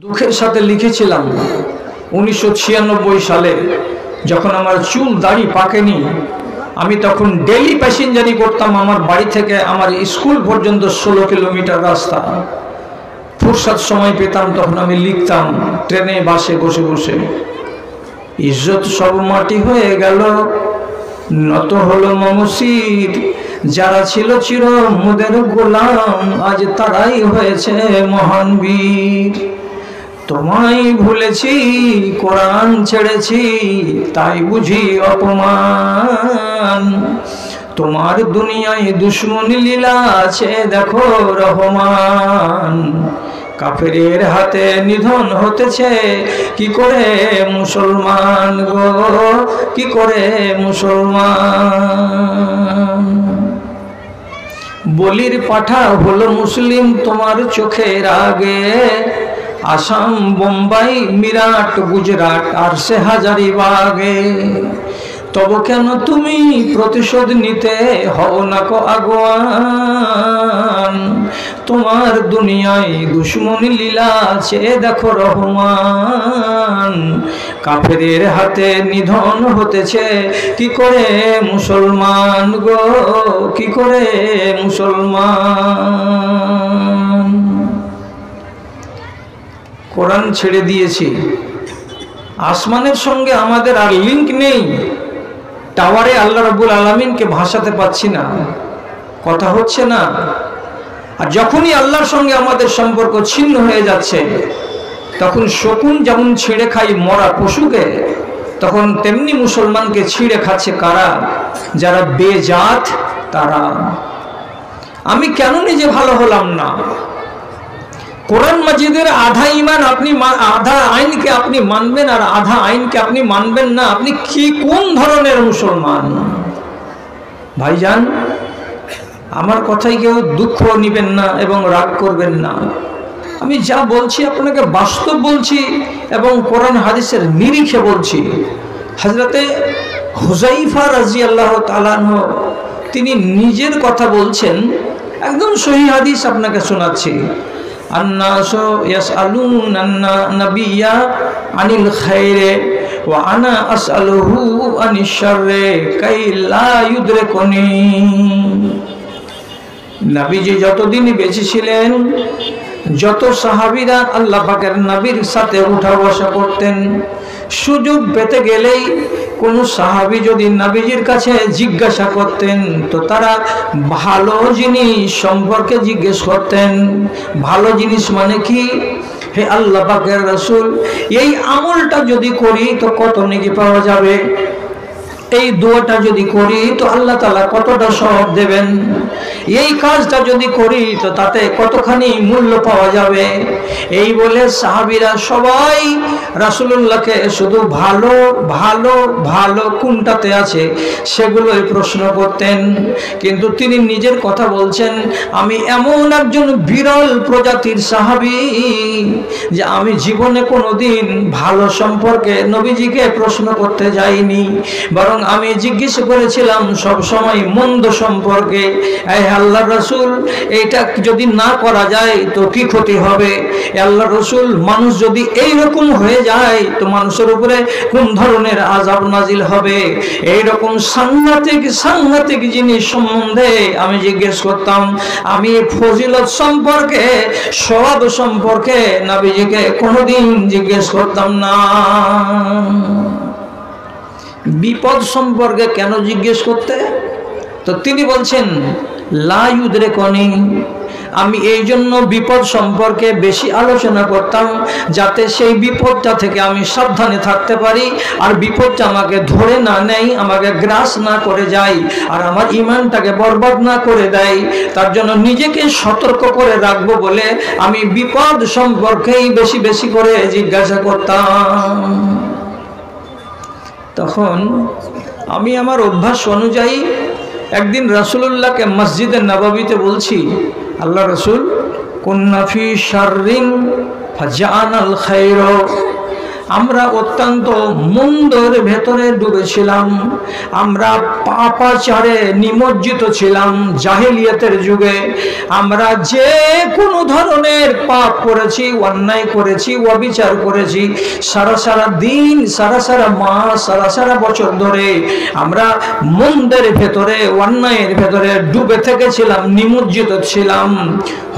দুঃখের সাথে লিখেছিলাম 1996 সালে যখন আমার চুল দাড়ি পাকেনি, আমি তখন ডেইলি প্যাসেঞ্জারি করতাম। আমার বাড়ি থেকে আমার স্কুল পর্যন্ত 16 কিলোমিটার রাস্তা। ফুরসত সময় পেতাম তখন আমি লিখতাম ট্রেনে বাসে বসে বসে। ইজ্জত সব মাটি হয়ে গেল, নত হলো মমসির, যারা ছিল চির মোদের গোলাম আজ তারাই হয়েছে মহান বীর। তোমায় ভুলেছি, কোরআন ছেড়েছি, তাই বুঝি অপমান। তোমার দুনিয়ায় দুশ্মন লীলা আছে দেখো রহমান। কাফেরের হাতে নিধন হতেছে কি করে মুসলমান গো, কি করে মুসলমান। বলির পাঠা হলো মুসলিম তোমার চোখের আগে। আসাম, বোম্বাই, মিরাট, গুজরাট আর সে হাজারিবাগে। তবে কেন তুমি প্রতিশোধ নিতে হও না কো আগুয়ান। তোমার দুনিয়ায় দুশ্মন লীলা আছে দেখো রহমান। কাফেরের হাতে নিধন হতেছে কি করে মুসলমান গো, কি করে মুসলমান। কোরআন ছেড়ে দিয়েছি, আসমানের সঙ্গে আমাদের আর লিংক নেই। টাওয়ারে আল্লাহ রাব্বুল আলামিনকে ভাসাতে পাচ্ছি না, কথা হচ্ছে না। আর যখনই আল্লাহর সঙ্গে আমাদের সম্পর্ক ছিন্ন হয়ে যাচ্ছে, তখন শকুন যেমন ছিঁড়ে খাই মরা পশুকে, তখন তেমনি মুসলমানকে ছিঁড়ে খাচ্ছে কারা? যারা বেজাত তারা। আমি কেন নিজে ভালো হলাম না? কোরআন মাজিদের আধা ইমান আপনি, আধা আইনকে আপনি মানবেন আর আধা আইনকে আপনি মানবেন না। আপনি কি কোন ধরনের মুসলমান? ভাইজান, আমার কথাই কেউ দুঃখ নিবেন না এবং রাগ করবেন না। আমি যা বলছি আপনাকে বাস্তব বলছি এবং কোরআন হাদিসের নিরিখে বলছি। হযরতে হুযায়ফা রাদিয়াল্লাহু তাআলা আনহু তিনি নিজের কথা বলছেন, একদম সহিহ হাদিস আপনাকে শোনাচ্ছি। আন্নাসু ইয়াসআলুনা নাবিয়্যা আনিল খায়রে ওয়া আনা আসআলুহু আনিশ শাররি কাই লা ইউদরিকুনি। নবীজি যতদিন বেঁচে ছিলেন, যত সাহাবীরা আল্লাহ পাকের নবীর সাথে উঠা বসা করতেন, সুযোগ পেতে গেলেই কোনো সাহাবী যদি নবীজির কাছে জিজ্ঞাসা করতেন তো তারা ভালো জিনিস সম্পর্কে জিজ্ঞেস করতেন। ভালো জিনিস মানে কি? হে আল্লাহ পাকের রাসূল, এই আমলটা যদি করি তো কত নেকি পাওয়া যাবে? এই দোয়াটা যদি করি তো আল্লাহ তাআলা কতটা সওয়াব দেবেন? এই কাজটা যদি করি তো তাতে কতখানি মূল্য পাওয়া যাবে? এই বলে সাহাবীরা সবাই রাসূলুল্লাহকে শুধু ভালো ভালো ভালো কোনটাতে আছে সেগুলোই প্রশ্ন করতেন। কিন্তু তিনি নিজের কথা বলছেন, আমি এমন একজন বিরল প্রজাতির সাহাবী যে আমি জীবনে কোনোদিন ভালো সম্পর্কে নবীজিকে প্রশ্ন করতে যাইনি, বরং আমি জিজ্ঞেস করেছিলাম সব সময় মন্দ সম্পর্কে। আল্লাহর রাসূল, এটা যদি না করা যায় তো কি ক্ষতি হবে? আল্লাহর রাসূল, মানুষ যদি এই রকম হয়ে যায় তো মানুষের উপরে কোন ধরনের আযাব নাজিল হবে? এই রকম সাংঘাতিক জিনিস সম্বন্ধে আমি জিজ্ঞেস করতাম। আমি ফজিলত সম্পর্কে, সওয়াব সম্পর্কে নবীজিকে কোনোদিন জিজ্ঞেস করতাম না। বিপদ সম্পর্কে কেন জিজ্ঞেস করতে? তো তিনি বলছেন লা ইউদরিকুনি। আমি এই জন্য বিপদ সম্পর্কে বেশি আলোচনা করতাম যাতে সেই বিপদটা থেকে আমি সাবধানে থাকতে পারি, আর বিপদটা আমাকে ধরে না নেয়, আমাকে গ্রাস না করে যায়, আর আমার ঈমানটাকে বরবাদ না করে দেয়। তার জন্য নিজেকে সতর্ক করে রাখবো বলে আমি বিপদ সম্পর্কেই বেশি বেশি করে জিজ্ঞাসা করতাম। তখন আমি আমার অভ্যাস অনুযায়ী একদিন রাসূলুল্লাহকে মসজিদে নববীতে বলছি, আল্লাহ রাসূল, কুন্না ফি শাররিন ফাজানাল খায়র। আমরা অত্যন্ত মন্দর ভেতরে ডুবেছিলাম, আমরা পাপাচারে নিমজ্জিত ছিলাম। জাহেলিয়াতের যুগে আমরা যে কোনো ধরনের পাপ করেছি, অন্যায় করেছি, অবিচার করেছি। সারা দিন, সারা মাস, সারা বছর ধরে আমরা মন্দের ভেতরে, অন্যায়ের ভেতরে ডুবে থেকেছিলাম, নিমজ্জিত ছিলাম।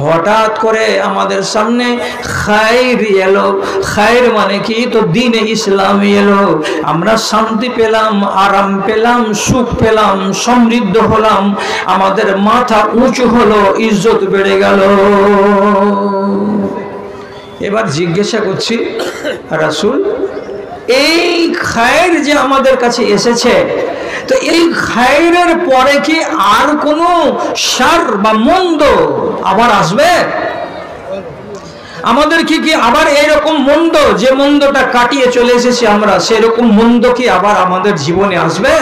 হঠাৎ করে আমাদের সামনে খায়র এলো। খায়র মানে কি? তো দ্বীনে ইসলাম এলো। আমরা শান্তি পেলাম, আরাম পেলাম, সুখ পেলাম, সমৃদ্ধ হলাম, আমাদের মাথা উঁচু হলো, ইজ্জত বেড়ে গেল। এবার জিজ্ঞাসা করছি, রাসূল, এই খায়র যে আমাদের কাছে এসেছে, তো এই খায়রের পরে কি আর কোনো শার বা মন্দ আবার আসবে? আমাদের কি আবার এরকম মন্দ, যে মন্দটা কাটিয়ে চলে এসেছি আমরা, সেরকম মন্দ কি আবার আমাদের জীবনে আসবে?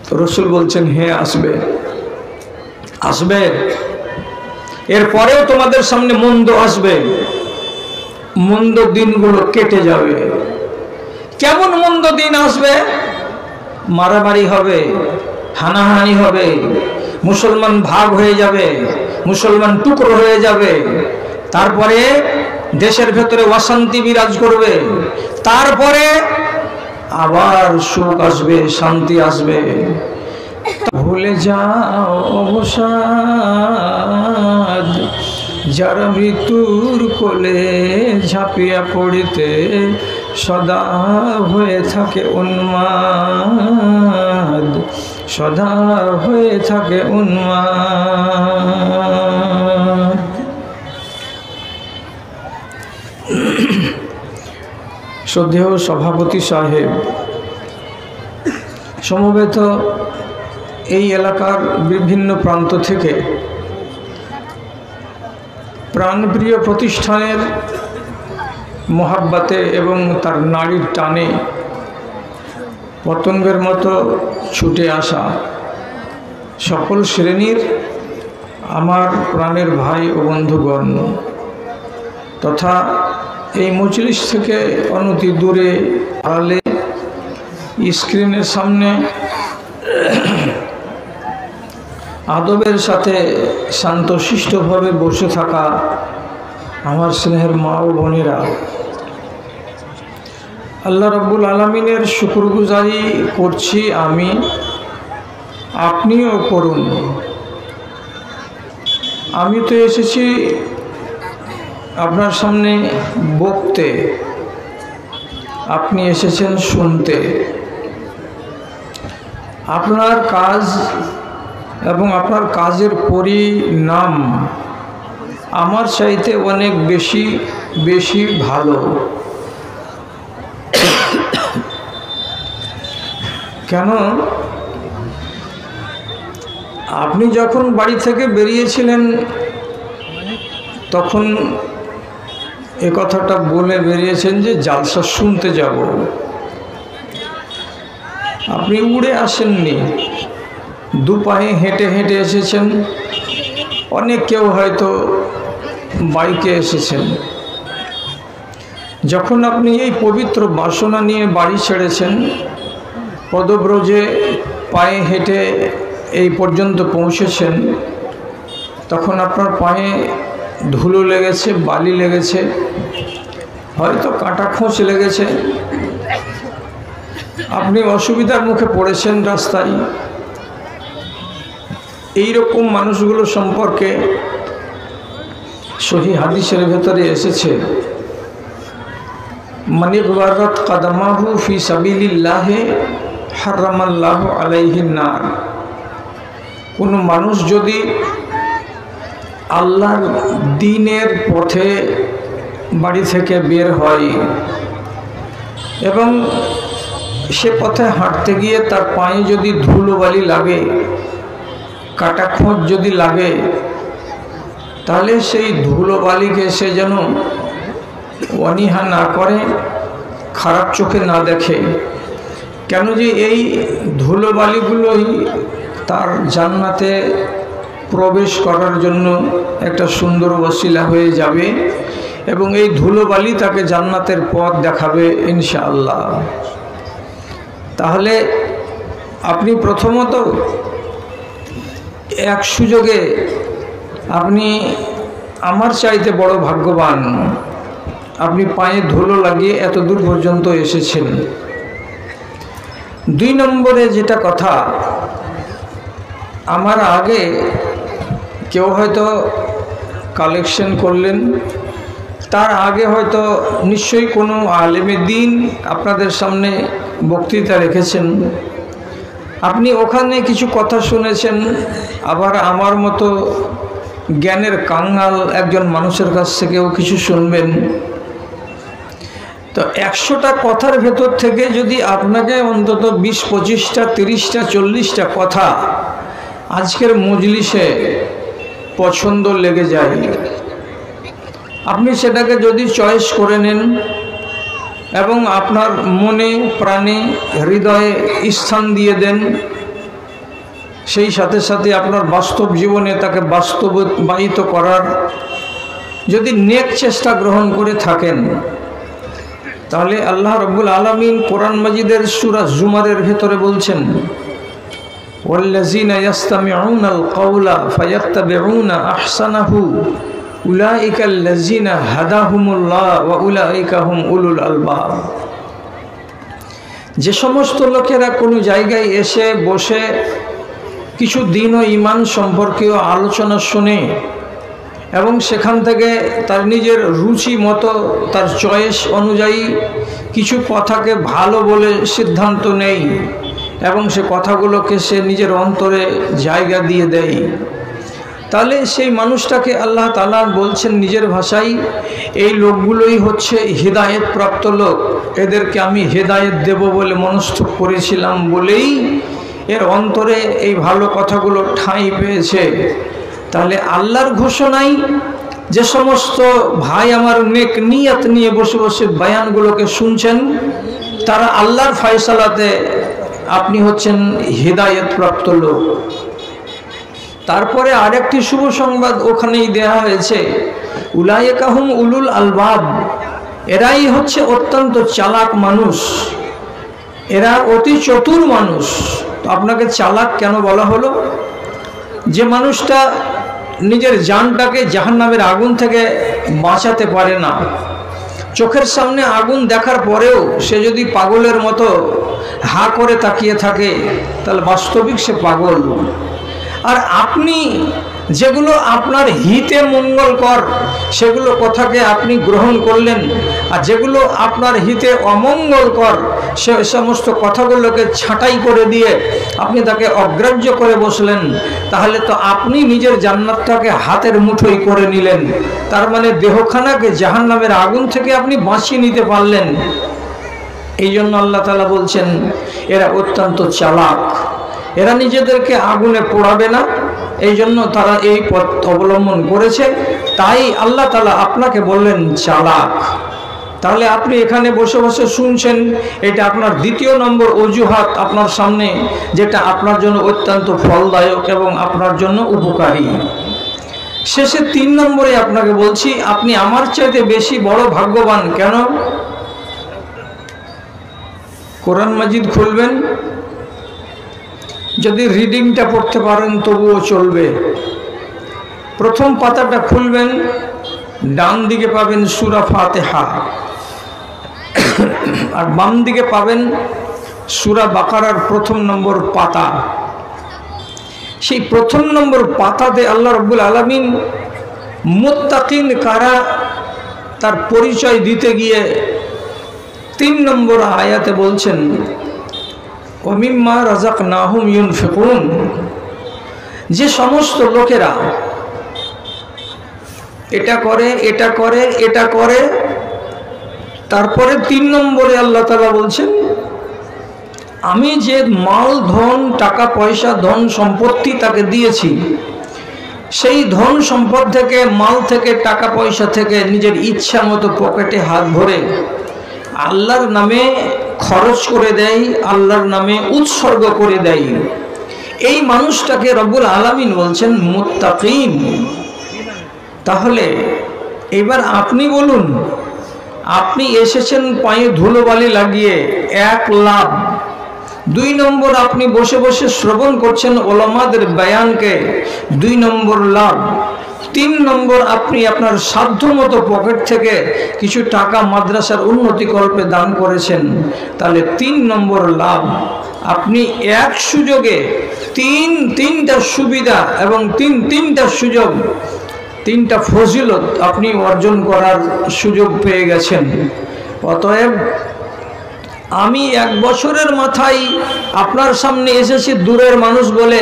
তো রাসূল বলছেন, হ্যাঁ আসবে, আসবে। এরপরেও তোমাদের সামনে মন্দ আসবে, মন্দ দিনগুলো কেটে যাবে। কেমন মন্দ দিন আসবে? মারামারি হবে, হানাহানি হবে, মুসলমান ভাগ হয়ে যাবে, মুসলমান টুকরো হয়ে যাবে, তারপরে দেশের ভেতরে অশান্তি বিরাজ করবে, তারপরে আবার সুখ আসবে, শান্তি আসবে। ভুলে যাও অবসাদ, যারা মৃত্যুর কোলে ঝাঁপিয়া পড়িতে সদা হয়ে থাকে উন্মাদ, সদা হয়ে থাকে উন্মাদ। শ্রদ্ধেয় সভাপতি সাহেব, সমবেত এই এলাকার বিভিন্ন প্রান্ত থেকে প্রাণপ্রিয় প্রতিষ্ঠানের মহাব্বাতে এবং তার নারীর টানে পতঙ্গের মতো ছুটে আসা সকল শ্রেণীর আমার প্রাণের ভাই ও বন্ধুগণ, তথা এই মজলিস থেকে অনতি দূরে আড়ালে স্ক্রিনের সামনে আদবের সাথে শান্তশিষ্টভাবে বসে থাকা আমার স্নেহের মা ও বোনেরা, আল্লাহ রাব্বুল আলামিনের শুকরগুজারি করছি আমি, আপনিও করুন। আমি তো এসেছি আপনার সামনে বকতে, আপনি এসেছেন শুনতে। আপনার কাজ এবং আপনার কাজের পরিণাম আমার চাইতে অনেক বেশি ভালো। কেন? আপনি যখন বাড়ি থেকে বেরিয়েছিলেন তখন এ কথাটা বলে বেরিয়েছেন যে জালসা শুনতে যাব। আপনি উড়ে আসেননি, দু পায়ে হেঁটে হেঁটে এসেছেন। অনেক কেউ হয়তো বাইকে এসেছেন। যখন আপনি এই পবিত্র বাসনা নিয়ে বাড়ি ছেড়েছেন, পদব্রজে পায়ে হেঁটে এই পর্যন্ত পৌঁছেছেন, তখন আপনার পায়ে ধুলো লেগেছে, বালি লেগেছে, হয়তো কাঁটা খোঁচ লেগেছে, আপনি অসুবিধার মুখে পড়েছেন রাস্তায়। এই রকম মানুষগুলো সম্পর্কে সহিহ হাদিসের ভেতরে এসেছে, মান ইগবারাত কদমাহু ফি সাবিলিল্লাহ হারামাল্লাহু আলাইহিন নার। কোনো মানুষ যদি আল্লাহর দ্বীনের পথে বাড়ি থেকে বের হয় এবং সে পথে হাঁটতে গিয়ে তার পায়ে যদি ধুলোবালি লাগে, কাটা খোঁজ যদি লাগে, তাহলে সেই ধুলোবালিকে সে যেন অনীহা না করে, খারাপ চোখে না দেখে। কেন যে এই ধুলোবালিগুলোই তার জান্নাতে প্রবেশ করার জন্য একটা সুন্দর ওসিলা হয়ে যাবে। এবং এই ধুলোবালি তাকে জান্নাতের পথ দেখাবে ইনশাআল্লাহ। তাহলে আপনি প্রথমত এক সুযোগে আপনি আমার চাইতে বড় ভাগ্যবান, আপনি পায়ে ধুলো লাগিয়ে এত দূর পর্যন্ত এসেছেন। 2 নম্বরে যেটা কথা, আমার আগে কেউ হয়তো কালেকশন করলেন, তার আগে হয়তো নিশ্চয়ই কোনো আলেমে দ্বীন আপনাদের সামনে বক্তৃতা রেখেছেন, আপনি ওখানে কিছু কথা শুনেছেন। আবার আমার মতো জ্ঞানের কাঙ্গাল একজন মানুষের কাছ থেকেও কিছু শুনবেন। তো 100টা কথার ভেতর থেকে যদি আপনাকে অন্তত 20, 25টা, 30টা, 40টা কথা আজকের মজলিসে পছন্দ লেগে যায়, আপনি সেটাকে যদি চয়েস করে নেন এবং আপনার মনে, প্রাণে, হৃদয়ে স্থান দিয়ে দেন, সেই সাথে সাথে আপনার বাস্তব জীবনে তাকে বাস্তবায়িত করার যদি নেক চেষ্টা গ্রহণ করে থাকেন, তাহলে আল্লাহ রাব্বুল আলামিন কোরআন মাজিদের সূরা জুমারের ভেতরে বলছেন, ওয়াল্লাযীনা ইয়াসতামিউনাল কাওলা ফায়াত্তাবিউনা আহসানাহু উলাইকাল্লাযীনা হাদাহুমুল্লাহ ওয়া উলাইকা হুম উলুল আলবাব। যে সমস্ত লোকেরা কোনো জায়গায় এসে বসে কিছু দিন ও ঈমান সম্পর্কীয় আলোচনা শুনে এবং সেখান থেকে তার নিজের রুচি মতো, তার চয়েস অনুযায়ী কিছু কথাকে ভালো বলে সিদ্ধান্ত নেই এবং সে কথাগুলোকে সে নিজের অন্তরে জায়গা দিয়ে দেয়, তাহলে সেই মানুষটাকে আল্লাহ তাআলা বলছেন নিজের ভাষায়, এই লোকগুলোই হচ্ছে হিদায়েত প্রাপ্ত লোক। এদেরকে আমি হিদায়েত দেব বলে মনস্থ করেছিলাম বলেই এর অন্তরে এই ভালো কথাগুলো ঠাঁই পেয়েছে। তাহলে আল্লাহর ঘোষণাই যে সমস্ত ভাই আমার নেক নিয়ত নিয়ে বসে বসে বয়ানগুলোকে শুনছেন, তারা আল্লাহর ফয়সালাতে আপনি হচ্ছেন হিদায়েত প্রাপ্ত লোক। তারপরে আরেকটি শুভ সংবাদ ওখানেই দেয়া হয়েছে, উলাইকা হুম উলুল আলবাব। এরাই হচ্ছে অত্যন্ত চালাক মানুষ, এরা অতি চতুর মানুষ। তো আপনাকে চালাক কেন বলা হলো? যে মানুষটা নিজের জানটাকে জাহান্নামের আগুন থেকে বাঁচাতে পারে না, চোখের সামনে আগুন দেখার পরেও সে যদি পাগলের মতো হা করে তাকিয়ে থাকে, তাহলে বাস্তবিক সে পাগল। আর আপনি যেগুলো আপনার হিতে মঙ্গলকর সেগুলো কথাকে আপনি গ্রহণ করলেন, আর যেগুলো আপনার হিতে অমঙ্গলকর সে সমস্ত কথাগুলোকে ছাঁটাই করে দিয়ে আপনি তাকে অগ্রাহ্য করে বসলেন, তাহলে তো আপনি নিজের জান্নাতটাকে হাতের মুঠোয় করে নিলেন। তার মানে দেহখানাকে জাহান্নামের আগুন থেকে আপনি বাঁচিয়ে নিতে পারলেন। এই জন্য আল্লাহ তাআলা বলছেন এরা অত্যন্ত চালাক, এরা নিজেদেরকে আগুনে পোড়াবে না, এই জন্য তারা এই পথ অবলম্বন করেছে। তাই আল্লাহ তাআলা আপনাকে বললেন চালাক। তাহলে আপনি এখানে বসে বসে শুনছেন, এটা আপনার 2 নম্বর অজুহাত আপনার সামনে, যেটা আপনার জন্য অত্যন্ত ফলদায়ক এবং আপনার জন্য উপকারী। শেষে 3 নম্বরে আপনাকে বলছি, আপনি আমার চাইতে বেশি বড় ভাগ্যবান। কেন? কোরআন মাজিদ খুলবেন, যদি রিডিংটা পড়তে পারেন তবুও চলবে। প্রথম পাতাটা খুলবেন, ডান দিকে পাবেন সূরা ফাতিহা, আর বাম দিকে পাবেন সূরা বাকারার 1 নম্বর পাতা। সেই 1 নম্বর পাতাতে আল্লাহ রাব্বুল আলামিন মুত্তাকিন কারা তার পরিচয় দিতে গিয়ে 3 নম্বর আয়াতে বলছেন, ওমিম্মা রাযাকনাহুম ইউনফিকুন। যে সমস্ত লোকেরা এটা করে, এটা করে, এটা করে, তারপরে 3 নম্বরে আল্লাহ তাআলা বলছেন, আমি যে মাল, ধন, টাকা পয়সা, ধন সম্পত্তি তাকে দিয়েছি, সেই ধন সম্পদ থেকে, মাল থেকে, টাকা পয়সা থেকে নিজের ইচ্ছা মতো পকেটে হাত ভরে আল্লাহর নামে খরচ করে দেয়, আল্লাহর নামে উৎসর্গ করে দেয়। এই মানুষটাকে রব্বুল আলামিন বলছেন মুত্তাকিন। তাহলে এবার আপনি বলুন, আপনি এসেছেন পায়ে ধুলোবালি লাগিয়ে, 1 লাভ। 2 নম্বর, আপনি বসে বসে শ্রবণ করছেন ওলামাদের বয়ানকে, 2 নম্বর লাভ। 3 নম্বর, আপনি আপনার সাধ্যমতো পকেট থেকে কিছু টাকা মাদ্রাসার উন্নতিকল্পে দান করেছেন, তাহলে 3 নম্বর লাভ। আপনি এক সুযোগে তিনটা সুবিধা এবং তিনটা সুযোগ, 3টা ফজিলত আপনি অর্জন করার সুযোগ পেয়ে গেছেন। অতএব আমি 1 বছরের মাথায় আপনার সামনে এসেছি দূরের মানুষ বলে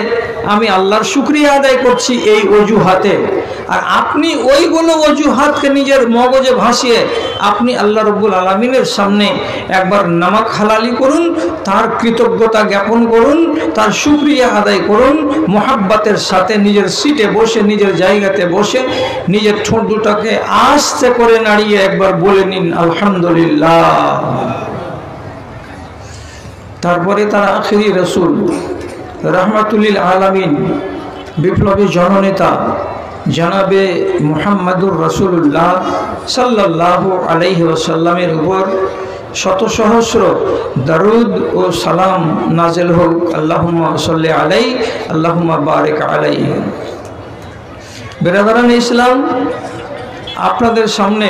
আমি আল্লাহর শুকরিয়া আদায় করছি এই অজুহাতে, আর আপনি ওইগুলো অজুহাতকে নিজের মগজে ভাসিয়ে আপনি আল্লাহ রব্বুল আলামিনের সামনে একবার নামাক হালালি করুন, তার কৃতজ্ঞতা জ্ঞাপন করুন, তার শুকরিয়া আদায় করুন, মোহাব্বতের সাথে নিজের সিটে বসে, নিজের জায়গাতে বসে নিজের ঠোঁট দুটাকে আস্তে করে নাড়িয়ে একবার বলে নিন আলহামদুলিল্লাহ। তারপরে তার আখিরি রসুল রহমাতুল্লিল আলামিন, বিপ্লবী জননেতা জনাবে মুহাম্মাদুর রাসূলুল্লাহ সাল্লাল্লাহু আলাইহি ওয়াসাল্লামের উপর শত সহস্র দরুদ ও সালাম নাজিল হোক। আল্লাহুম্মা সাল্লি আলাইহি আল্লাহুম্মা বারিক আলাইহি। বিরাদরান ইসলাম, আপনাদের সামনে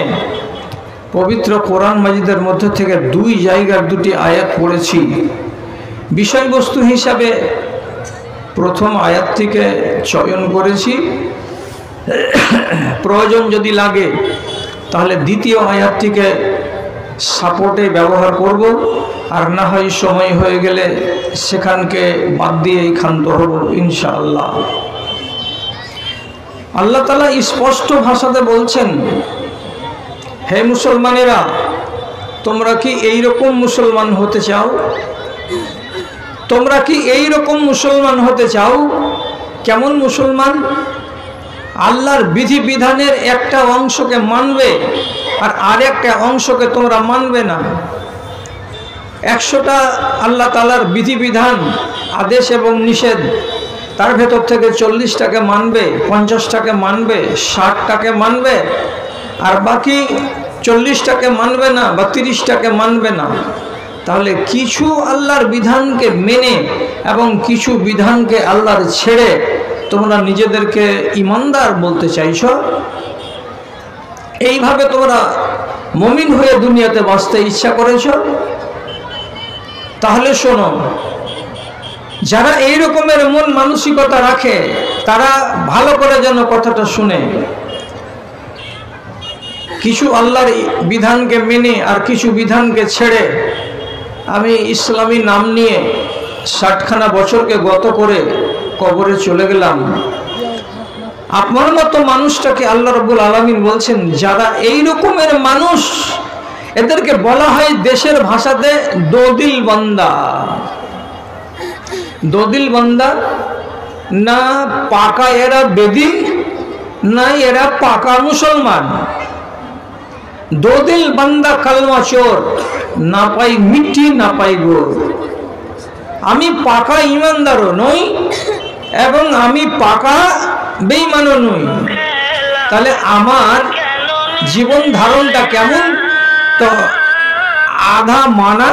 পবিত্র কোরআন মাজিদের মধ্যে থেকে 2 জায়গার 2টি আয়াত পড়েছি। বিষয়বস্তু হিসাবে প্রথম আয়াত থেকে চয়ন করেছি, প্রয়োজন যদি লাগে তাহলে দ্বিতীয় আয়াতটিকে সাপোর্টে ব্যবহার করব, আর না হয় সময় হয়ে গেলে সেখানকে বাদ দিয়েই ক্ষান্ত হব ইনশাআল্লাহ। আল্লাহ তাআলা স্পষ্ট ভাষাতে বলছেন, হে মুসলমানেরা, তোমরা কি এই রকম মুসলমান হতে চাও? তোমরা কি এই রকম মুসলমান হতে চাও? কেমন মুসলমান? আল্লাহর বিধিবিধানের একটা অংশকে মানবে আর আরেকটা অংশকে তোমরা মানবে না। 100টা আল্লাহ তাআলার বিধিবিধান, আদেশ এবং নিষেধ, তার ভেতর থেকে 40টাকে মানবে, 50টাকে মানবে, 60টাকে মানবে, আর বাকি 40টাকে মানবে না বা 30টাকে মানবে না। তাহলে কিছু আল্লাহর বিধানকে মেনে এবং কিছু বিধানকে আল্লাহর ছেড়ে তোমরা নিজেদেরকে ইমানদার বলতে চাইছো? এইভাবে তোমরা মুমিন হয়ে দুনিয়াতে বাঁচতে ইচ্ছা করেছো? তাহলে শোনো, যারা এই রকমের মন মানসিকতা রাখে তারা ভালো করে যেন কথাটা শুনে। কিছু আল্লাহর বিধানকে মেনে আর কিছু বিধানকে ছেড়ে আমি ইসলামী নাম নিয়ে 60খানা বছরকে গত করে কবরে চলে গেলাম। আপনার মতো মানুষটাকে আল্লাহ রাব্বুল আলামিন বলছেন, যারা এই রকমের মানুষ এদেরকে বলা হয় দেশের ভাষাতে দোদিল বান্দা। দোদিল বান্দা না পাকা এরা বেদিন, না এরা পাকা মুসলমান। দোদিল বান্দা কালমা চোর, না পাই মিষ্টি না পাই গুড়। আমি পাকা ইমানদারও নই এবং আমি পাকা বেঈমানও নই। তাহলে আমার জীবন ধারণটা কেমন? তো আধা মানা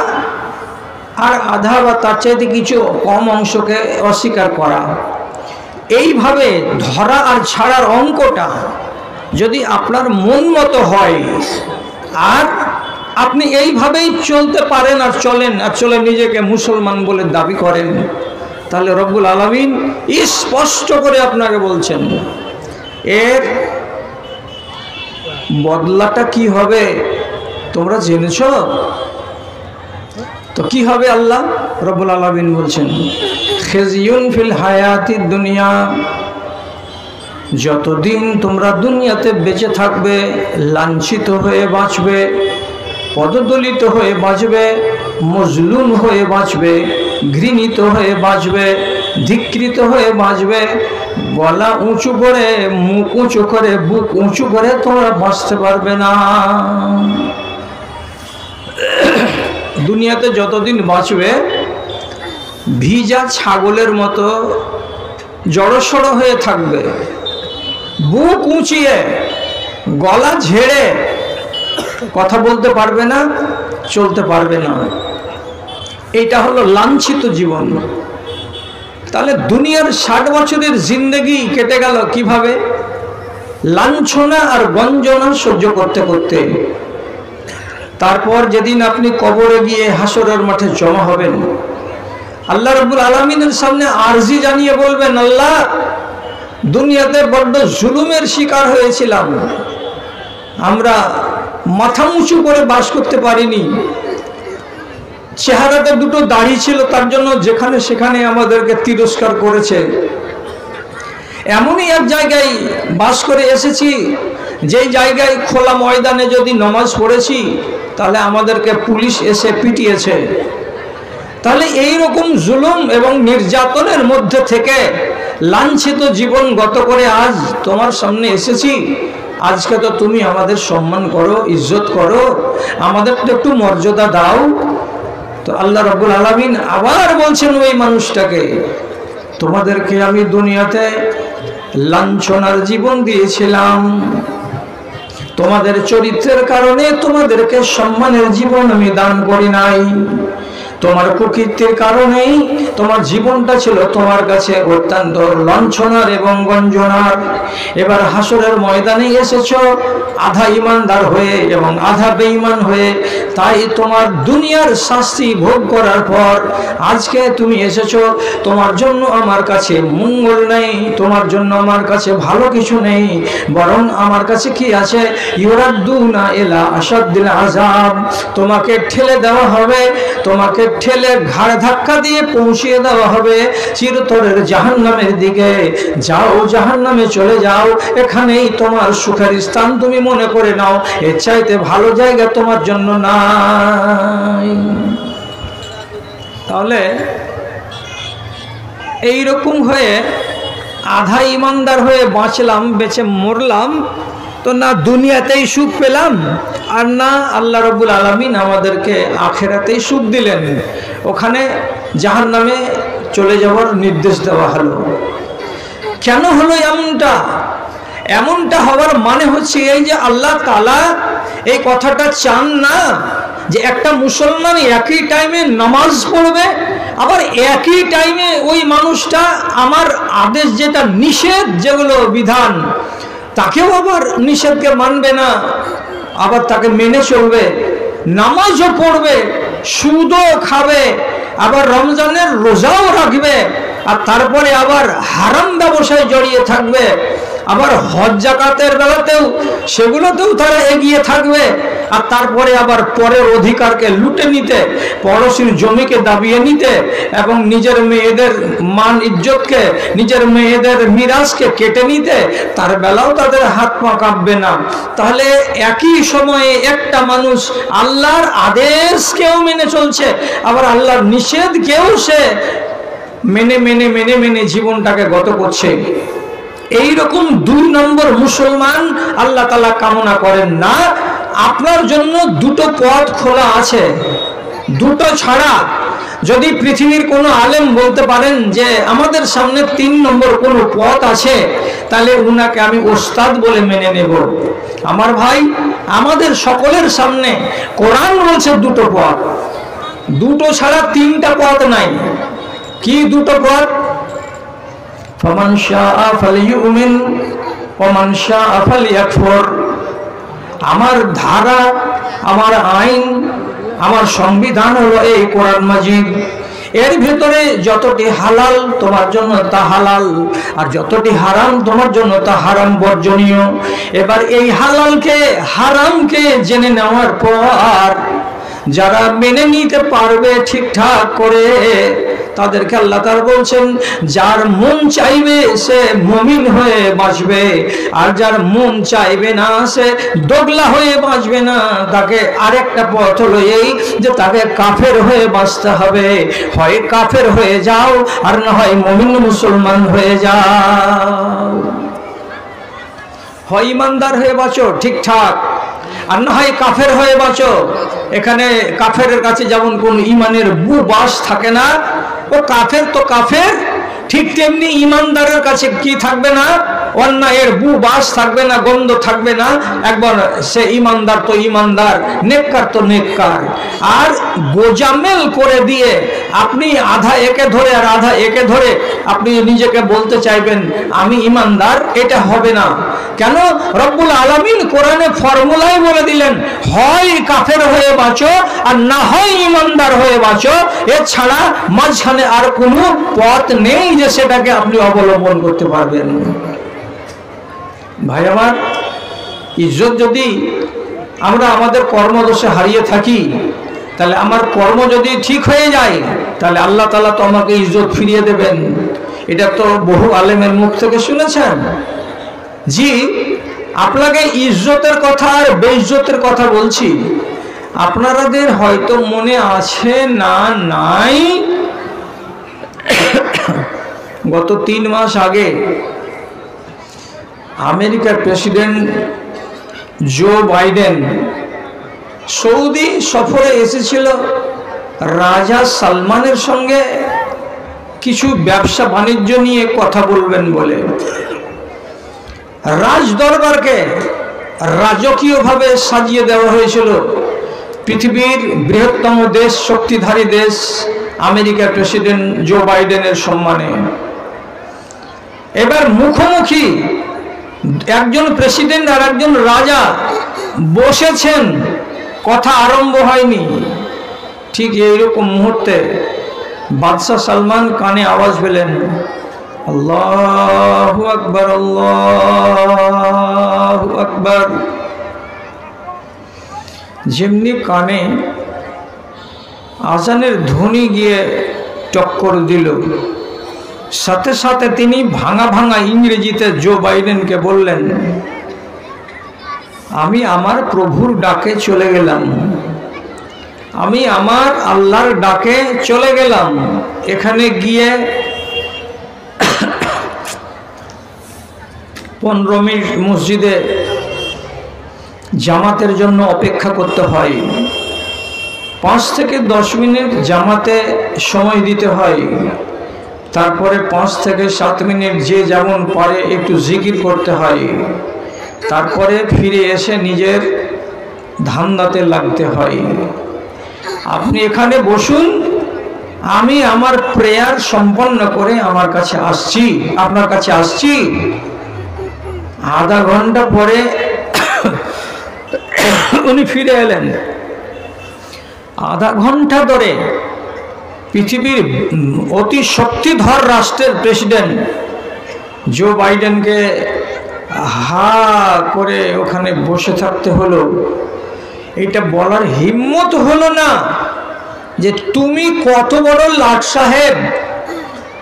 আর আধা বা তার চাইতে কিছু কম অংশকে অস্বীকার করা। এইভাবে ধরা আর ছাড়ার অঙ্কটা যদি আপনার মন মতো হয় আর আপনি এইভাবেই চলতে পারেন আর চলে নিজেকে মুসলমান বলে দাবি করেন, তাহলে রব্বুল আলামিন স্পষ্ট করে আপনাকে বলছেন এর বদলাটা কি হবে তোমরা জেনেছ? তো কি হবে? আল্লাহ রব্বুল আলামিন বলছেন, খিজিয়ুন ফিল হায়াতিদ দুনিয়া, যতদিন তোমরা দুনিয়াতে বেঁচে থাকবে লাঞ্ছিত হয়ে বাঁচবে, পদদলিত হয়ে বাঁচবে, মজলুম হয়ে বাঁচবে, ঘৃণিত হয়ে বাঁচবে, ধিক্কৃত হয়ে বাঁচবে। গলা উঁচু করে, মুখ উঁচু করে, বুক উঁচু করে তোমরা বাঁচতে পারবে না। দুনিয়াতে যতদিন বাঁচবে ভিজা ছাগলের মতো জড়সড় হয়ে থাকবে, বুক উঁচিয়ে গলা ঝেড়ে কথা বলতে পারবে না, চলতে পারবে না। এটা হলো লাঞ্ছিত জীবন। তাহলে দুনিয়ার 60 বছরের জিন্দেগি কেটে গেল কিভাবে? লাঞ্ছনা আর গঞ্জনা সহ্য করতে করতে। তারপর যেদিন আপনি কবরে গিয়ে হাসরের মাঠে জমা হবেন, আল্লাহ রাব্বুল আলামিনের সামনে আরজি জানিয়ে বলবেন, আল্লাহ, দুনিয়াতে বড্ড জুলুমের শিকার হয়েছিলাম, আমরা মাথা উঁচু করে বাস করতে পারিনি, চেহারাটা দুটো দাড়ি ছিল, তার জন্য যেখানে সেখানে আমাদেরকে তিরস্কার করেছে। এমনই এক জায়গায় বাস করে এসেছি, যেই জায়গায় খোলা ময়দানে যদি নামাজ পড়েছি তাহলে আমাদেরকে পুলিশ এসে পিটিয়েছে। তাহলে এই রকম জুলুম এবং নির্যাতনের মধ্যে থেকে লাঞ্ছিত জীবন গত করে আজ তোমার সামনে এসেছি। আজকে তো তুমি আমাদের সম্মান করো, ইজ্জত করো, আমাদের তো একটু মর্যাদা দাও। তো আল্লাহ রাব্বুল আলামিন আবার বলছেন ওই মানুষটাকে, তোমাদেরকে আমি দুনিয়াতে লাঞ্ছনার জীবন দিয়েছিলাম, তোমাদের চরিত্রের কারণে তোমাদেরকে সম্মানের জীবন আমি দান করি নাই, তোমার প্রকৃতির কারণেই তোমার জীবনটা ছিল তোমার কাছে অত্যন্ত লাঞ্ছনার এবং গঞ্জনার। এবার হাসরের ময়দানে এসেছো আধা ইমানদার হয়ে এবং আধা বেঈমান হয়ে, তাই তোমার দুনিয়ার শাস্তি ভোগ করার পর আজকে তুমি এসেছো, তোমার জন্য আমার কাছে মঙ্গল নেই, তোমার জন্য আমার কাছে ভালো কিছু নেই, বরং আমার কাছে কি আছে? ইউরাদ্দুনা ইলা আশাদ্দিল আযাব, তোমাকে ঠেলে দেওয়া হবে, তোমাকে ঠেলে ঘাড় ধাক্কা দিয়ে পৌঁছিয়ে দেওয়া হবে চিরতরের জাহান্নামের দিকে। যাও, জাহান্নামে চলে যাও, এখানেই তোমার সুখের স্থান তুমি মনে করে নাও, এর চাইতে ভালো জায়গা তোমার জন্য নাই। তাহলে এইরকম হয়ে আধা ইমানদার হয়ে বাঁচলাম, বেঁচে মরলাম, তো না দুনিয়াতেই সুখ পেলাম, আর না আল্লাহ রাব্বুল আলামিন আমাদেরকে আখিরাতেই সুখ দিলেন, ওখানে জাহান্নামে চলে যাওয়ার নির্দেশ দেওয়া হলো। কেন হলো এমনটা? এমনটা হওয়ার মানে হচ্ছে এই যে আল্লাহ তাআলা এই কথাটা চান না যে একটা মুসলমান একই টাইমে নামাজ পড়বে, আবার একই টাইমে ওই মানুষটা আমার আদেশ যেটা নিষেধ, যেগুলো বিধান, তাকেও আবার নিষেধকে মানবে না, আবার তাকে মেনে চলবে, নামাজও পড়বে, সুদও খাবে, আবার রমজানের রোজাও রাখবে, আর তারপরে আবার হারাম ব্যবসায় জড়িয়ে থাকবে, আবার হজ জাকাতের বেলাতেও সেগুলোতেও তারা এগিয়ে থাকবে, আর তারপরে আবার পরের অধিকারকে লুটে নিতে, পড়োশির জমিকে দাবিয়ে নিতে এবং নিজের মেয়েদের মান ইজ্জতকে, নিজের মেয়েদের মিরাজকে কেটে নিতে, তার বেলাও তাদের হাত পা কাঁপবে না। তাহলে একই সময়ে একটা মানুষ আল্লাহর আদেশকেও মেনে চলছে, আবার আল্লাহর নিষেধকেও সে মেনে মেনে মেনে মেনে জীবনটাকে গত করছে। এইরকম 2 নম্বর মুসলমান আল্লাহ তাআলা কামনা করেন না। আপনার জন্য দুটো পথ খোলা আছে, দুটো ছাড়া যদি পৃথিবীর কোনো আলেম বলতে পারেন যে আমাদের সামনে 3 নম্বর কোনো পথ আছে, তাহলে উনাকে আমি ওস্তাদ বলে মেনে নেব। আমার ভাই, আমাদের সকলের সামনে কোরআন বলছে দুটো পথ, দুটো ছাড়া 3টা পথ নাই। কি দুটো পথ? ফামান শাআ ফালিউমিন ওয়া মান শাআ ফালিয়াকফুর। আমার ধারা, আমার আইন, আমার সংবিধান হলো এই কোরআন মাজিদ। এর ভেতরে যতটি হালাল তোমার জন্য তা হালাল, আর যতটি হারাম তোমার জন্য তা হারাম বর্জনীয়। এবার এই হালালকে হারামকে জেনে নেওয়ার পর যারা মেনে নিতে পারবে ঠিকঠাক করে, তাদেরকে আল্লাহ তাআলা বলছেন যার মন চাইবে সে মুমিন হয়ে বাঁচবে, আর যার মন চাইবে না সে দোগলা হয়ে বাঁচবে না। তাকে আরেকটা পথ হলো এই যে তাকে কাফের হয়ে বাঁচতে হবে। হয় কাফের হয়ে যাও, আর না হয় মুমিন মুসলমান হয়ে যাও। হয় ইমানদার হয়ে বাঁচো ঠিকঠাক, আর না হয় কাফের হয়ে বাঁচো। এখানে কাফেরের কাছে যেমন কোন ইমানের বাস থাকে না, ও কাফের তো কাফের, ঠিক তেমনি ইমানদারের কাছে কি থাকবে না? অন্যায়ের বাস থাকবে না, গন্ধ থাকবে না। একবার সে ইমানদার তো ইমানদার, নেককার তো নেককার। আর গোজামেল করে দিয়ে আপনি আধা একে ধরে আর আধা একে ধরে আপনি নিজেকে বলতে চাইবেন আমি ইমানদার, এটা হবে না। কেন? রব্বুল আলামিন কোরআনে ফর্মুলাই বলে দিলেন, হয় কাফের হয়ে বাঁচো আর না হয় ইমানদার হয়ে বাঁচো। এছাড়া মাঝখানে আর কোনো পথ নেই যে সেটাকে আপনি অবলম্বন করতে পারবেন। ভাই আমার, ইজ্জত যদি আমরা আমাদের কর্মদোষে হারিয়ে থাকি, তাহলে আমার কর্ম যদি ঠিক হয়ে যায়, তাহলে আল্লাহ তাআলা তো আমাকে ইজ্জত ফিরিয়ে দেবেন। এটা তো বহু আলেমের মুখ থেকে শুনেছেন। জি, আপনাকে ইজ্জতের কথা আর বেইজ্জতের কথা বলছি। আপনাদের হয়তো মনে আছে না নাই, গত 3 মাস আগে আমেরিকার প্রেসিডেন্ট জো বাইডেন সৌদি সফরে এসেছিল রাজা সালমানের সঙ্গে কিছু ব্যবসা বাণিজ্য নিয়ে কথা বলবেন বলে। রাজ দরবারকে রাজকীয়ভাবে সাজিয়ে দেওয়া হয়েছিল। পৃথিবীর বৃহত্তম দেশ, শক্তিধারী দেশ আমেরিকার প্রেসিডেন্ট জো বাইডেনের সম্মানে। এবার মুখোমুখি একজন প্রেসিডেন্ট আর একজন রাজা বসেছেন, কথা আরম্ভ হয়নি। ঠিক এইরকম মুহূর্তে বাদশাহ সালমান কানে আওয়াজ পেলেন, আল্লাহু আকবার, আল্লাহু আকবার। যেমনি কানে আজানের ধ্বনি গিয়ে টক্কর দিল, সাথে সাথে তিনি ভাঙা ভাঙা ইংরেজিতে জো বাইডেনকে বললেন, আমি আমার প্রভুর ডাকে চলে গেলাম, আমি আমার আল্লাহর ডাকে চলে গেলাম। এখানে গিয়ে 15 মিনিট মসজিদে জামাতের জন্য অপেক্ষা করতে হয়, 5 থেকে 10 মিনিট জামাতে সময় দিতে হয়, তারপরে 5 থেকে 7 মিনিট যে যেমন পারে একটু জিকির করতে হয়, তারপরে ফিরে এসে নিজের ধান্দাতে লাগতে হয়। আপনি এখানে বসুন, আমি আমার প্রেয়ার সম্পন্ন করে আমার কাছে আসছি, আপনার কাছে আসছি। আধা ঘন্টা পরে উনি ফিরে এলেন। আধা ঘন্টা ধরে পৃথিবীর অতি শক্তিধর রাষ্ট্রের প্রেসিডেন্ট জো বাইডেনকে হা করে ওখানে বসে থাকতে হলো। এটা বলার হিম্মত হলো না যে তুমি কত বড় লাট সাহেব,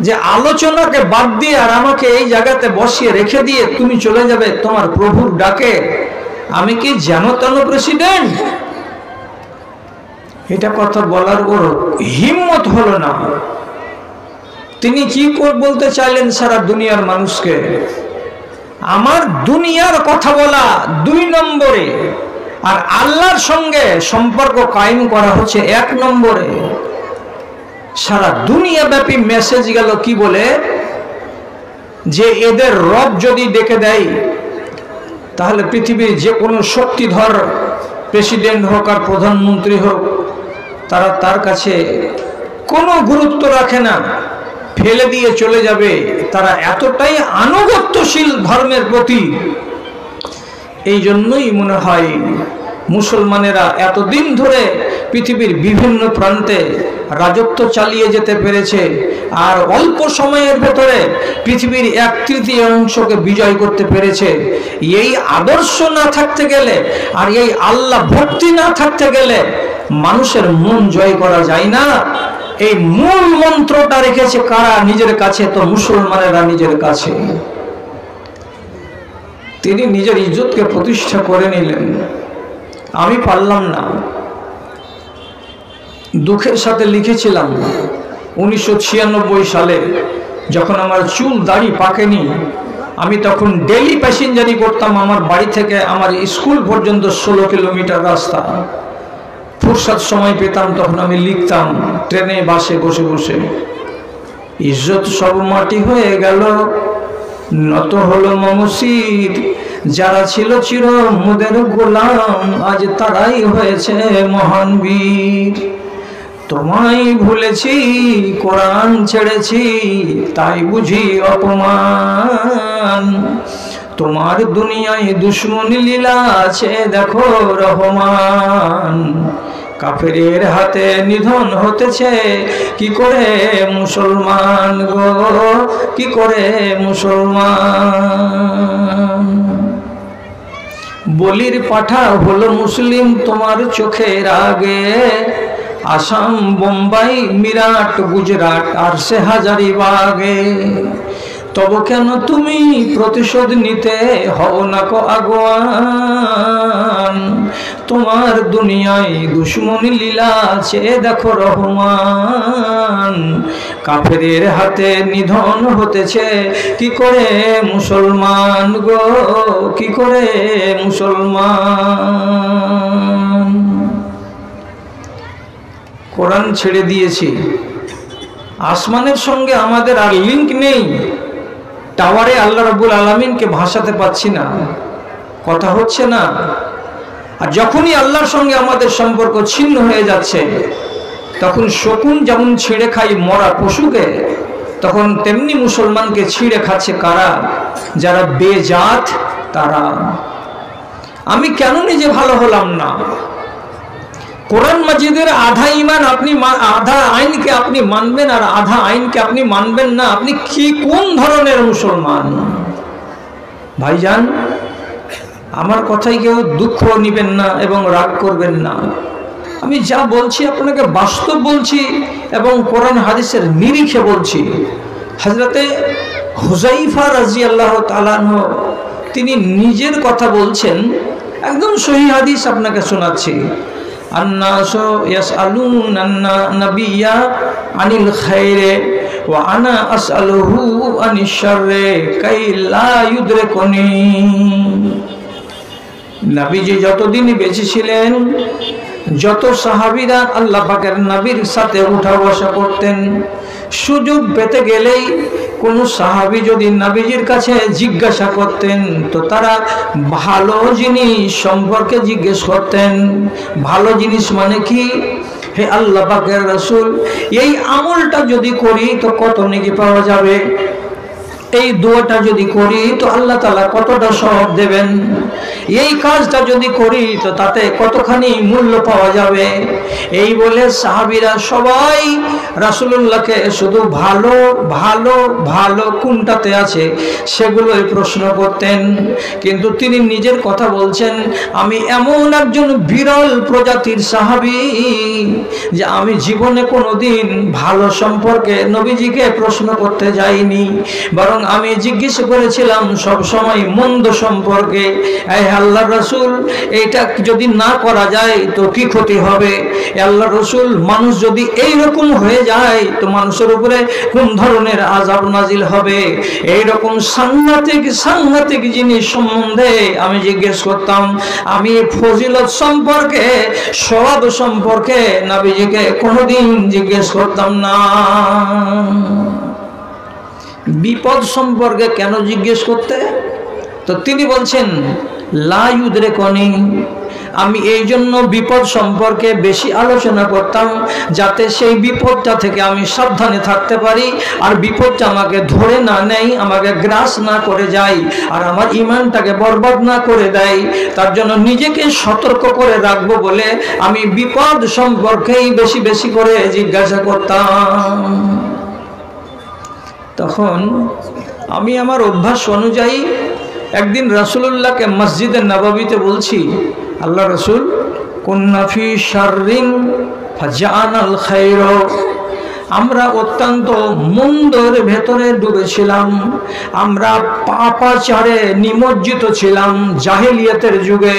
যে আলোচনাকে বাদ দিয়ে আর আমাকে এই জায়গাতে বসিয়ে রেখে দিয়ে তুমি চলে যাবে তোমার প্রভুর ডাকে। আমি কি জানো তেন প্রেসিডেন্ট? এটা কথা বলার ওর হিম্মত হলো না। তিনি কি বলতে চাইলেন সারা দুনিয়ার মানুষকে? আমার দুনিয়ার কথা বলা 2 নম্বরে, আর আল্লাহর সঙ্গে সম্পর্ক কায়েম করা হচ্ছে 1 নম্বরে। সারা দুনিয়া ব্যাপী মেসেজ গেল কি বলে, যে এদের রব যদি ডেকে দেয় তাহলে পৃথিবীর যে কোনো শক্তিধর প্রেসিডেন্ট হোক আর প্রধানমন্ত্রী হোক, তারা তার কাছে কোনো গুরুত্ব রাখে না, ফেলে দিয়ে চলে যাবে। তারা এতটাই আনুগত্যশীল ধর্মের প্রতি। এই জন্যই মনে হয় মুসলমানেরা এতদিন ধরে পৃথিবীর বিভিন্ন প্রান্তে রাজত্ব চালিয়ে যেতে পেরেছে, আর অল্প সময়ের ভেতরে পৃথিবীর 1/3 বিজয় করতে পেরেছে। এই আদর্শ না থাকতে গেলে আর এই আল্লাহ ভক্তি না থাকতে গেলে মানুষের মন জয় করা যায় না। এই মূল মন্ত্রটা রেখেছে কারা নিজের কাছে? তো মুসলমানেরা নিজের কাছে। তিনি নিজের ইজ্জতকে প্রতিষ্ঠা করে নিলেন। আমি পারলাম না। দুঃখের সাথে লিখেছিলাম 1996 সালে যখন আমার চুল দাড়ি পাকেনি, আমি তখন ডেইলি প্যাসেঞ্জারি করতাম। আমার বাড়ি থেকে আমার স্কুল পর্যন্ত 16 কিলোমিটার রাস্তা। ফুরসত সময় পেতাম তখন আমি লিখতাম ট্রেনে বাসে বসে বসে। ইজ্জত সব মাটি হয়ে গেল, নত হলো মমশির। যারা ছিল চির মোদের গোলাম, আজ তারাই হয়েছে মহান বীর। তোমায় ভুলেছি, কোরআন ছেড়েছি, তাই বুঝি অপমান। তোমার দুনিয়ায় দুশ্মনী লীলা আছে, দেখো রহমান। কাফেরের হাতে নিধন হতেছে কি করে মুসলমান গো, কি করে মুসলমান। বলির পাঠা হলো মুসলিম তোমার চোখের আগে। আসাম, বোম্বাই, মিরাট, গুজরাট আর সে হাজারিবাগে। তবে কেন তুমি প্রতিশোধ নিতে হও না কো আগুয়ান। তোমার দুনিয়ায় দুশ্মনী লীলা আছে, দেখো রহমান। কাফেরের হাতে নিধন হতেছে কি করে মুসলমান গো, কি করে মুসলমান। কোরআন ছেড়ে দিয়েছি, আসমানের সঙ্গে আমাদের আর লিংক নেই। টাওয়ারে আল্লাহ রাব্বুল আলামিনকে ভাসাতে পাচ্ছি না, কথা হচ্ছে না। আর যখনই আল্লাহর সঙ্গে আমাদের সম্পর্ক ছিন্ন হয়ে যাচ্ছে, তখন শকুন যেমন ছিঁড়ে খাই মরা পশুকে, তখন তেমনি মুসলমানকে ছিঁড়ে খাচ্ছে কারা? যারা বেজাত তারা। আমি কেন নিজে ভালো হলাম না? কোরআন মাজিদের আধা ইমান আপনি, আধা আইনকে আপনি মানবেন আর আধা আইনকে আপনি মানবেন না। আপনি কি কোন ধরনের মুসলমান? ভাইজান, আমার কথাই কেউ দুঃখ নিবেন না এবং রাগ করবেন না। আমি যা বলছি আপনাকে বাস্তব বলছি এবং কোরআন হাদিসের নিরিখে বলছি। হযরতে হুযায়ফা রাদিয়াল্লাহু তাআলা আনহু তিনি নিজের কথা বলছেন, একদম সহিহ হাদিস আপনাকে শোনাচ্ছি। আন্নাসু ইয়াসআলুনা নাবিয়্যা আনিল খায়রে ওয়া আনা আসআলুহু আনিশ শাররি কাই লা ইউদরিকুনি। নবীজি যতদিন বেঁচে ছিলেন, যত সাহাবীরা আল্লাহ পাকের নবীর সাথে উঠা বসা করতেন, সুযোগ পেতে গেলেই কোনো সাহাবী যদি নবীজির কাছে জিজ্ঞাসা করতেন, তো তারা ভালো জিনিস সম্পর্কে জিজ্ঞেস করতেন। ভালো জিনিস মানে কি? হে আল্লাহ পাকের রাসূল, এই আমলটা যদি করি তো কত নেকি পাওয়া যাবে? এই দোয়াটা যদি করি তো আল্লাহ তাআলা কতটা সওয়াব দেবেন? এই কাজটা যদি করি তো তাতে কতখানি মূল্য পাওয়া যাবে? এই বলে সাহাবীরা সবাই রাসূলুল্লাহকে শুধু ভালো ভালো ভালো কোনটাতে আছে সেগুলোই প্রশ্ন করতেন। কিন্তু তিনি নিজের কথা বলছেন, আমি এমন একজন বিরল প্রজাতির সাহাবী যে আমি জীবনে কোনোদিন ভালো সম্পর্কে নবীজিকে প্রশ্ন করতে যাইনি, বরং আমি জিজ্ঞেস করেছিলাম সব সময় মন্দ সম্পর্কে। আল্লাহর রাসূল, এটা যদি না করা যায় তো কি ক্ষতি হবে? আল্লাহর রাসূল, মানুষ যদি এই রকম হয়ে যায় তো মানুষের উপরে কোন ধরনের আযাব নাজিল হবে? এই রকম সাংঘাতিক জিনিস সম্বন্ধে আমি জিজ্ঞেস করতাম। আমি ফজিলত সম্পর্কে, সওয়াব সম্পর্কে নবীজিকে কোনোদিন জিজ্ঞেস করতাম না। বিপদ সম্পর্কে কেন জিজ্ঞেস করতে? তো তিনি বলছেন লা ইউদরিকুনি। আমি এই জন্য বিপদ সম্পর্কে বেশি আলোচনা করতাম, যাতে সেই বিপদটা থেকে আমি সাবধানে থাকতে পারি, আর বিপদটা আমাকে ধরে না নেয়, আমাকে গ্রাস না করে যায়, আর আমার ঈমানটাকে বরবাদ না করে দেয়। তার জন্য নিজেকে সতর্ক করে রাখবো বলে আমি বিপদ সম্পর্কেই বেশি বেশি করে জিজ্ঞাসা করতাম। তখন আমি আমার অভ্যাস অনুযায়ী একদিন রাসূলুল্লাহকে মসজিদে নববীতে বলছি, আল্লাহ রাসূল, কুন্না ফি শাররিন ফাজাআনাল খায়র। আমরা অত্যন্ত মন্দর ভেতরে ডুবেছিলাম, আমরা পাপাচারে নিমজ্জিত ছিলাম জাহেলিয়াতের যুগে।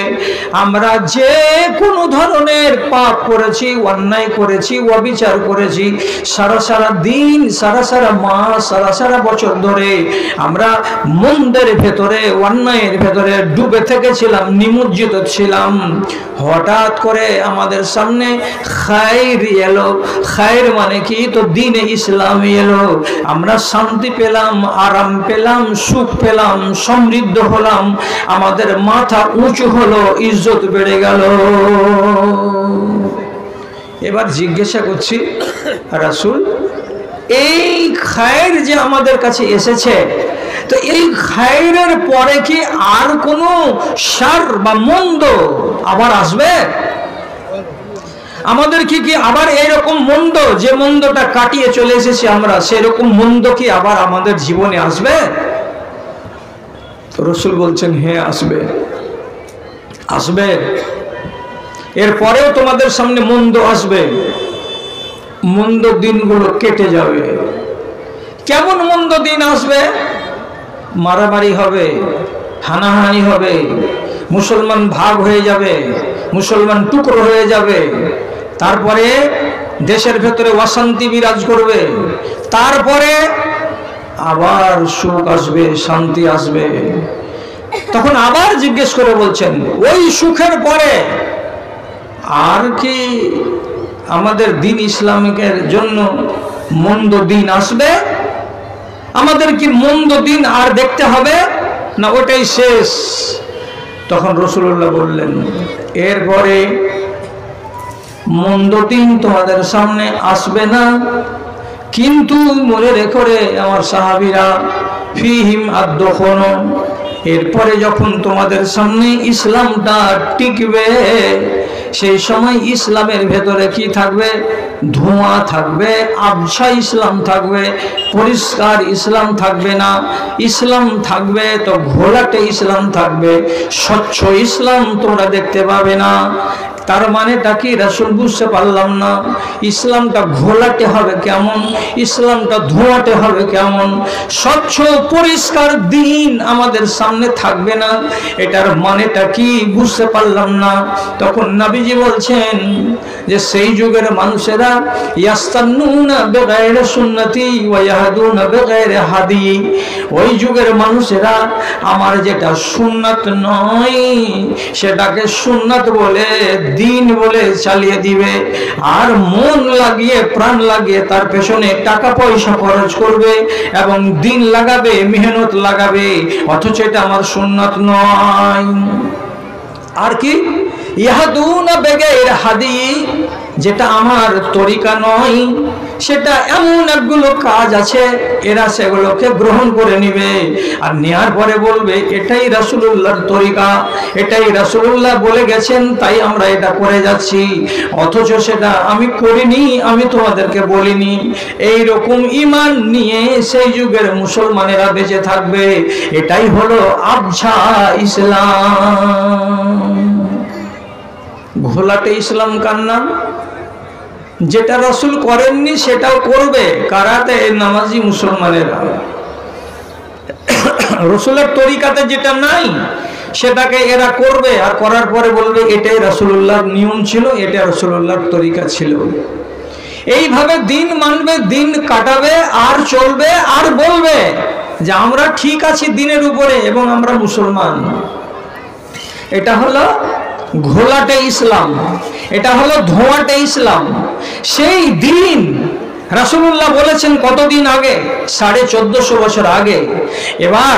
আমরা যে কোনো ধরনের ধরনের পাপ করেছি, অন্যায় করেছি, অবিচার করেছি, সারা দিন, সারা মাস, সারা বছর ধরে আমরা মন্দের ভেতরে, অন্যায়ের ভেতরে ডুবে থেকেছিলাম, নিমজ্জিত ছিলাম। হঠাৎ করে আমাদের সামনে খায়র এলো। খায়র মানে কি? তো দ্বীনে ইসলাম এলো। আমরা শান্তি পেলাম, আরাম পেলাম, সুখ পেলাম, সমৃদ্ধ হলাম, আমাদের মাথা উঁচু হলো, ইজ্জত বেড়ে গেল। এবার জিজ্ঞাসা করছি, রাসূল, এই খায়র যে আমাদের কাছে এসেছে, তো এই খায়রের পরে কি আর কোনো শার বা মন্দ আবার আসবে? আমাদের কি আবার এরকম মন্দ, যে মন্দটা কাটিয়ে চলে এসেছি আমরা, সেরকম মন্দ কি আবার আমাদের জীবনে আসবে? রাসূল বলছেন, হ্যাঁ আসবে, আসবে। এরপরেও তোমাদের সামনে মন্দ আসবে, মন্দ দিনগুলো কেটে যাবে। কেমন মন্দ দিন আসবে? মারামারি হবে, হানাহানি হবে, মুসলমান ভাগ হয়ে যাবে, মুসলমান টুকরো হয়ে যাবে, তারপরে দেশের ভেতরে অশান্তি বিরাজ করবে, তারপরে আবার সুখ আসবে, শান্তি আসবে। তখন আবার জিজ্ঞেস করে বলছেন, ওই সুখের পরে আর কি আমাদের দিন ইসলামের জন্য মন্দ দিন আসবে? আমাদের কি মন্দ দিন আর দেখতে হবে, না ওটাই শেষ? তখন রাসূলুল্লাহ বললেন, এরপরে মন্দ দিন তোমাদের সামনে আসবে না, কিন্তু মনে রেখো রে আমার সাহাবীরা, ফিহিম আদ-দুখুন, এরপরে যখন তোমাদের সামনে ইসলামটা টিকবে, সেই সময় ইসলামের ভেতরে কি থাকবে? ধোঁয়া থাকবে, আবছা ইসলাম থাকবে, পরিষ্কার ইসলাম থাকবে না। ইসলাম থাকবে তো ঘোলাটে ইসলাম থাকবে, স্বচ্ছ ইসলাম তোমরা দেখতে পাবে না। তার মানেটা কি রাসূল বুঝতে পারলাম না। ইসলামটা ঘোলাটে হবে কেমন, ইসলামটা ধোঁয়াটে হবে কেমন? স্বচ্ছ পরিষ্কার দিন আমাদের সামনে থাকবে না, এটার মানেটা কি বুঝতে পারলাম না। তখন নবীজি বলছেন যে সেই যুগের মানুষেরা ইয়াস্তান্নুনা বিগাইরি সুন্নতি ওয়া ইয়াহদুনা বিগাইরি হাদি, ওই যুগের মানুষেরা আমার যেটা সুন্নাত নয় সেটাকে সুন্নাত বলে, দিন বলে চালিয়ে দিবে, আর মন লাগিয়ে, প্রাণ লাগিয়ে তার পেছনে টাকা পয়সা খরচ করবে এবং দিন লাগাবে, মেহনত লাগাবে, অথচ এটা আমার সুন্নাত নয়। আর কি? ইয়াহদুনা বিগাইরি হাদি, যেটা আমার তরিকা নয়, সেটা এমন একগুলো কাজ আছে, এরা সেগুলোকে গ্রহণ করে নিবে, আর নেয়ার পরে বলবে এটাই রাসূলুল্লাহর তরিকা, এটাই রাসূলুল্লাহ বলে গেছেন, তাই আমরা এটা করে যাচ্ছি, অথচ সেটা আমি করিনি, আমি তোমাদেরকে বলিনি। এই রকম ঈমান নিয়ে সেই যুগের মুসলমানেরা বেঁচে থাকবে। এটাই হলো আবছা ইসলাম। ঘোলাটে ইসলাম কার নাম? যেটা রাসূল করেননি সেটাও করবে কারাতে নামাজি মুসলমানেরা। রাসূলের তরিকাতে যেটা নাই সেটাকে এরা করবে, আর করার পরে বলবে এটাই রাসূলুল্লাহর নিয়ম ছিল, এটা রাসূলুল্লাহর তরিকা ছিল। এইভাবে দিন মানবে, দিন কাটাবে, আর চলবে, আর বলবে যে আমরা ঠিক আছি দিনের উপরে এবং আমরা মুসলমান। এটা হলো ঘোলাটে ইসলাম, এটা হলো ধোঁয়াটে ইসলাম। সেই দিন রাসূলুল্লাহ বলেছেন কতদিন আগে? 1450 বছর আগে। এবার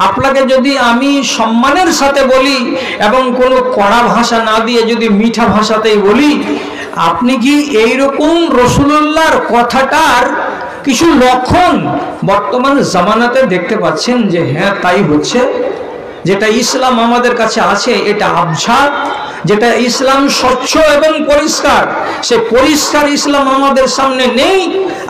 আপনাকে যদি আমি সম্মানের সাথে বলি এবং কোনো কড়া ভাষা না দিয়ে যদি মিঠা ভাষাতেই বলি, আপনি কি এইরকম রাসূলুল্লাহর কথাটার কিছু লক্ষণ বর্তমান জামানাতে দেখতে পাচ্ছেন যে হ্যাঁ তাই হচ্ছে? যেটা ইসলাম আমাদের কাছে আছে এটা আবছা, যেটা ইসলাম স্বচ্ছ এবং পরিষ্কার, সে পরিষ্কার ইসলাম আমাদের সামনে নেই,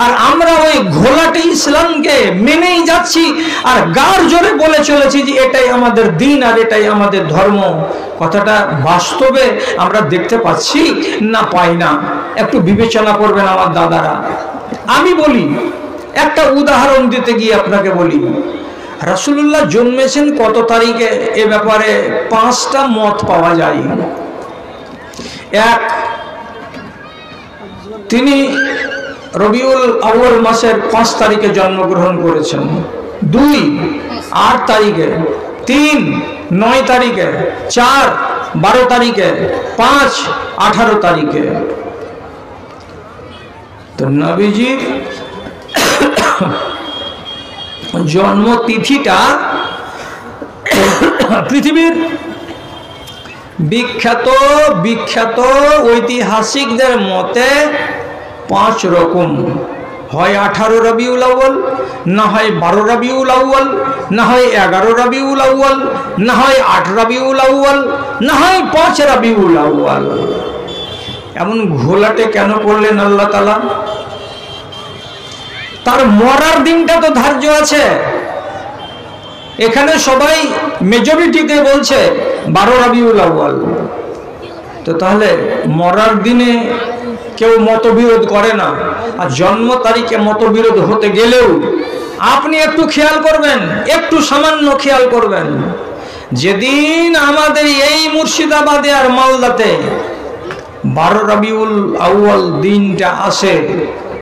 আর আমরা ওই ঘোলাটে ইসলামকে মেনেই যাচ্ছি আর গাড় জোরে বলে চলেছি যে এটাই আমাদের দিন আর এটাই আমাদের ধর্ম। কথাটা বাস্তবে আমরা দেখতে পাচ্ছি না পাই না? একটু বিবেচনা করবেন আমার দাদারা। আমি বলি, একটা উদাহরণ দিতে গিয়ে আপনাকে বলি, রাসূলুল্লাহ জন্মেছেন কত তারিখে, এ ব্যাপারে 5টা মত পাওয়া যায়। 1 তিনি রবিউল আউয়াল মাসের 5 তারিখে জন্মগ্রহণ করেছেন, 2 8 তারিখে, 3 9 তারিখে, 4 12 তারিখে, 5 18 তারিখে। তো নবীজির জন্মতিথিটা পৃথিবীর বিখ্যাত ঐতিহাসিকদের মতে 5 রকম, হয় 18 রবিউল আউয়াল, না হয় 12 রবিউল আউয়াল, না হয় 11 রবিউল আউয়াল, না হয় 8 রবিউল আউয়াল, না হয় 5 রবিউল আউয়াল। এমন ঘোলাটে কেন করলেন আল্লাহ তাআলা? তার মরার দিনটা তো ধার্য আছে। এখানে সবাই মেজরিটিতে বলছে 12 রবিউল আউয়াল। তো তাহলে মরার দিনে কেউ মতবিরোধ করে না, আর জন্ম তারিখে মতবিরোধ হতে গেলেও আপনি একটু খেয়াল করবেন, একটু সামান্য খেয়াল করবেন। যেদিন আমাদের এই মুর্শিদাবাদে আর মালদাতে 12 রবিউল আউয়াল দিনটা আসে,